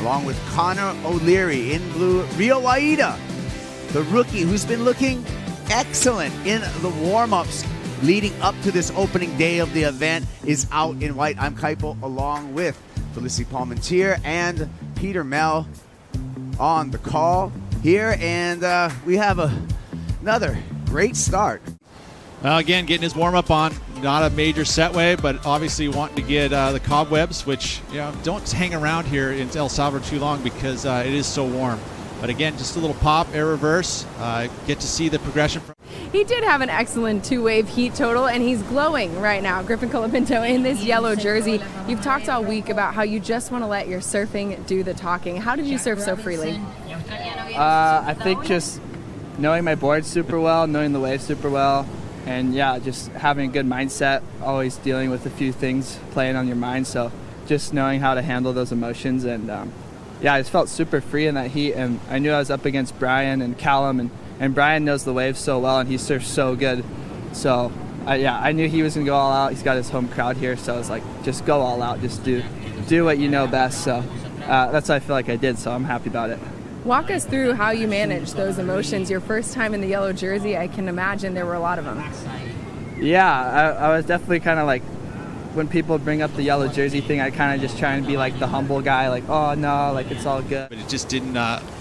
along with C.O'Leary in blue. Rio Waida, the rookie who's been looking excellent in the warm-ups leading up to this opening day of the event, is out in white. I'm Kaipo along with Felicity Palmentier and Peter Mel on the call here, and we have another great start. Again, getting his warm-up on. Not a major set wave, but obviously wanting to get the cobwebs, which don't hang around here in El Salvador too long because it is so warm. But again, just a little pop, air reverse. Get to see the progression. He did have an excellent two-wave heat total, and he's glowing right now. Griffin Colapinto in this yellow jersey. You've talked all week about how you just want to let your surfing do the talking. How did you surf so freely? I think just knowing my board super well, knowing the wave super well, and yeah, just having a good mindset, always dealing with a few things playing on your mind. So just knowing how to handle those emotions, and yeah, I just felt super free in that heat, and I knew I was up against Brian and Callum, and Brian knows the waves so well, and he surfs so good. So yeah, I knew he was gonna go all out. He's got his home crowd here, so I was like, just go all out, just do what you know best. So that's what I feel like I did, so I'm happy about it. Walk us through how you manage those emotions. Your first time in the yellow jersey, I can imagine there were a lot of them. Yeah, I was definitely kind of like, when people bring up the yellow jersey thing, I kind of just try and be like the humble guy, like, oh no, like it's all good. But it just didn't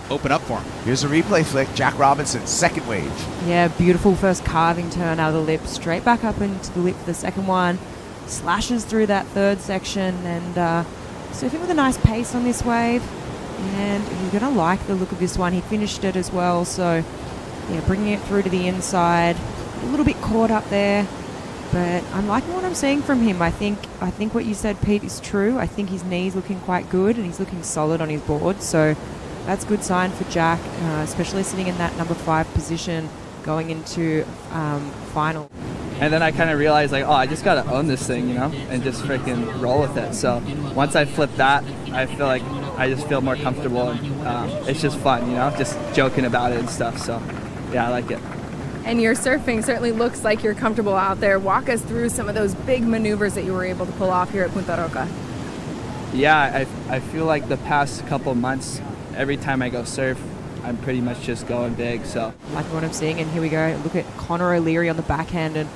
open up for him. Here's a replay flick. J.Robinson, second wave. Yeah, beautiful first carving turn out of the lip, straight back up into the lip for the second one. Slashes through that third section, and surfing with a nice pace on this wave. And you're going to like the look of this one. He finished it as well, so yeah, bringing it through to the inside. A little bit caught up there, but I'm liking what I'm seeing from him. I think what you said, Pete, is true. I think his knee's looking quite good, and he's looking solid on his board, so that's a good sign for Jack, especially sitting in that number 5 position going into final. And then I kind of realized, like, oh, I just got to own this thing, and just freaking roll with it. So once I flip that, I feel like I just feel more comfortable, and it's just fun, just joking about it and stuff. So yeah, I like it. And your surfing certainly looks like you're comfortable out there. Walk us through some of those big maneuvers that you were able to pull off here at Punta Roca. Yeah, I feel like the past couple months, every time I go surf, I'm pretty much just going big. So like what I'm seeing, and here we go. Look at C.O'Leary on the backhand, and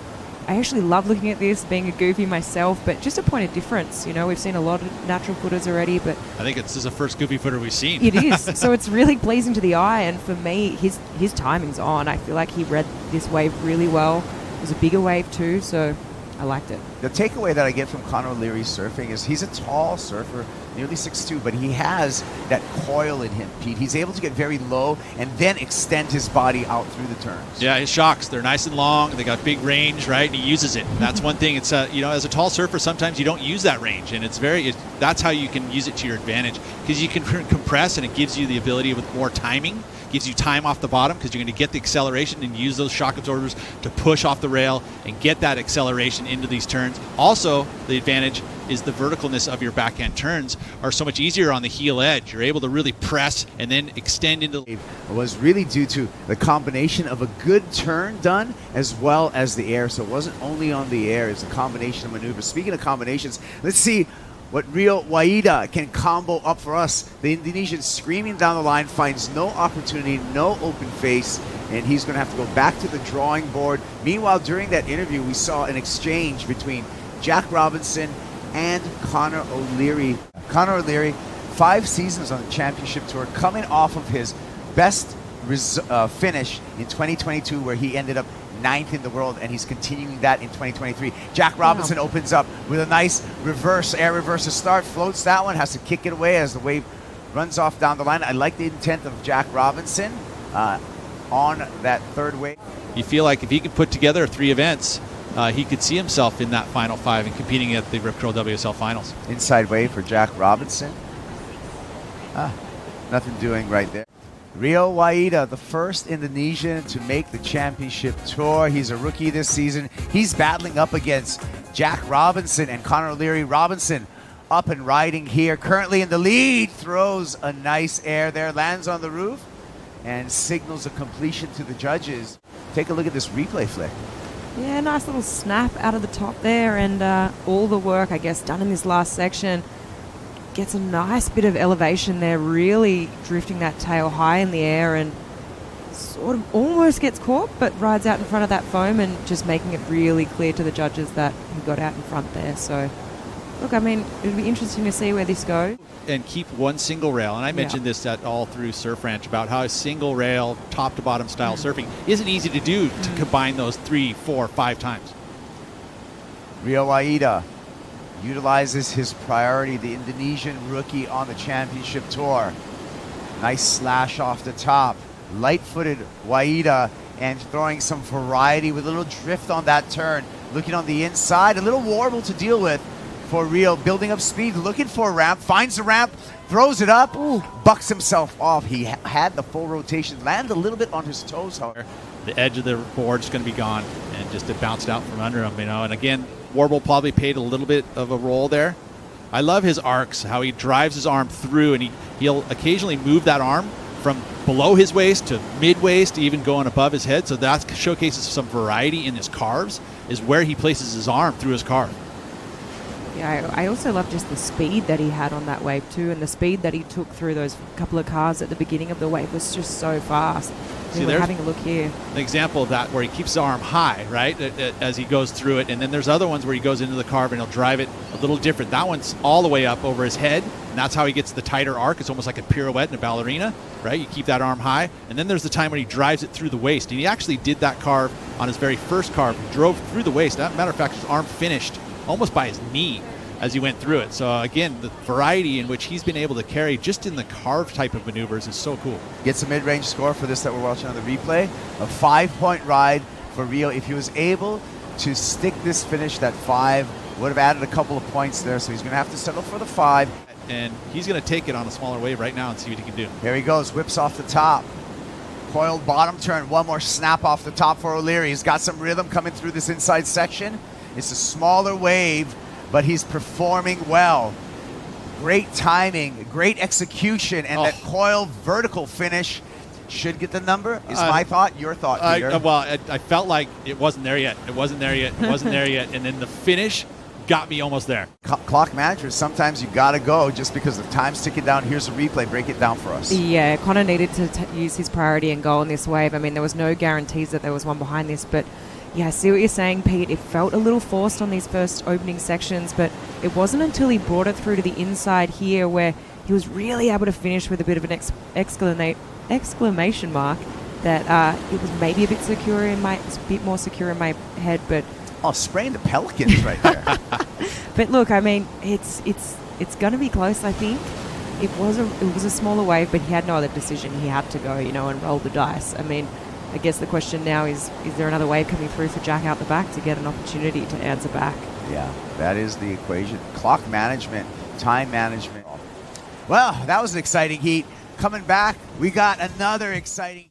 I actually love looking at this, being a goofy myself, but just a point of difference. We've seen a lot of natural footers already, but I think this is the first goofy footer we've seen. It is. So it's really pleasing to the eye, and for me, his timing's on. I feel like he read this wave really well. It was a bigger wave too, so I liked it. The takeaway that I get from C.O'Leary's surfing is he's a tall surfer, nearly 6'2", but he has that coil in him, Pete. He's able to get very low and then extend his body out through the turns. Yeah, his shocks, they're nice and long. They got big range, right? And he uses it. And that's one thing. It's as a tall surfer, sometimes you don't use that range, and that's how you can use it to your advantage, because you can compress, and it gives you the ability with more timing. Gives you time off the bottom because you're going to get the acceleration and use those shock absorbers to push off the rail and get that acceleration into these turns. Also, the advantage is the verticalness of your backhand turns are so much easier on the heel edge. You're able to really press and then extend into. It was really due to the combination of a good turn done as well as the air. So it wasn't only on the air, it's a combination of maneuvers. Speaking of combinations, let's see what Rio Waida can combo up for us. The Indonesian screaming down the line, finds no opportunity, no open face, and he's going to have to go back to the drawing board. Meanwhile, during that interview, we saw an exchange between J.Robinson and C.O'Leary. C.O'Leary, 5 seasons on the championship tour, coming off of his best finish in 2022, where he ended up 9th in the world, and he's continuing that in 2023. J.Robinson opens up with a nice air reverse to start, floats that one, has to kick it away as the wave runs off down the line. I like the intent of J.Robinson on that third wave. You feel like if he could put together 3 events, he could see himself in that final 5 and competing at the Rip Curl WSL Finals. Inside wave for J.Robinson. Nothing doing right there. Rio Waida, the first Indonesian to make the championship tour. He's a rookie this season. He's battling up against J.Robinson and C.O'Leary. Robinson up and riding here, currently in the lead, throws a nice air there, lands on the roof, and signals a completion to the judges. Take a look at this replay flick. Yeah, nice little snap out of the top there, and all the work, I guess, done in this last section. gets a nice bit of elevation there, really drifting that tail high in the air, and sort of almost gets caught, but rides out in front of that foam and just making it really clear to the judges that he got out in front there. So, look, I mean, it'll be interesting to see where this goes. And keep one single rail. And I mentioned this at all through Surf Ranch about how a single rail, top to bottom style surfing isn't easy to do to combine those 3, 4, 5 times. Rio Waida utilizes his priority, the Indonesian rookie on the championship tour. Nice slash off the top. Light-footed Waida and throwing some variety with a little drift on that turn. Looking on the inside, a little warble to deal with for Rio, building up speed, looking for a ramp, finds the ramp, throws it up, bucks himself off. He had the full rotation, landed a little bit on his toes, however. The edge of the board's going to be gone, and just it bounced out from under him, you know. And again, Warble probably played a little bit of a role there. I love his arcs, how he drives his arm through, and he'll occasionally move that arm from below his waist to mid-waist, even going above his head. So that showcases some variety in his carves, is where he places his arm through his carve. Yeah, I also love just the speed that he had on that wave too, and the speed that he took through those couple of carves at the beginning of the wave was just so fast. See, we're having a look here. An example of that where he keeps his arm high, right, as he goes through it. And then there's other ones where he goes into the carve and he'll drive it a little different. That one's all the way up over his head, and that's how he gets the tighter arc. It's almost like a pirouette in a ballerina, right? You keep that arm high. And then there's the time when he drives it through the waist. And he actually did that carve on his very first carve. He drove through the waist. As a matter of fact, his arm finished almost by his knee as he went through it. So again, the variety in which he's been able to carry just in the carve type of maneuvers is so cool. Gets a mid-range score for this that we're watching on the replay. A 5-point ride for Rio. If he was able to stick this finish, that 5 would have added a couple of points there. So he's going to have to settle for the 5. And he's going to take it on a smaller wave right now and see what he can do. Here he goes, whips off the top. Coiled bottom turn, one more snap off the top for O'Leary. He's got some rhythm coming through this inside section. It's a smaller wave, but he's performing well. Great timing, great execution, and that coil vertical finish should get the number, is my thought. Your thought, Peter? I felt like it wasn't there yet. It wasn't there yet. It wasn't there yet. And then the finish got me almost there. Clock managers, sometimes you got to go just because the time's ticking down. Here's a replay. Break it down for us. Yeah, Connor needed to use his priority and go on this wave. I mean, there was no guarantees that there was one behind this, but yeah, I see what you're saying, Pete. It felt a little forced on these first opening sections, but it wasn't until he brought it through to the inside here where he was really able to finish with a bit of an exclamation mark that it was maybe a bit more secure in my head, but spraying the Pelicans right there. But look, I mean, it's going to be close. I think it was a smaller wave, but he had no other decision. He had to go, and roll the dice. I mean, I guess the question now is there another wave coming through for Jack out the back to get an opportunity to answer back? Yeah, that is the equation. Clock management, time management. Well, that was an exciting heat. Coming back, we got another exciting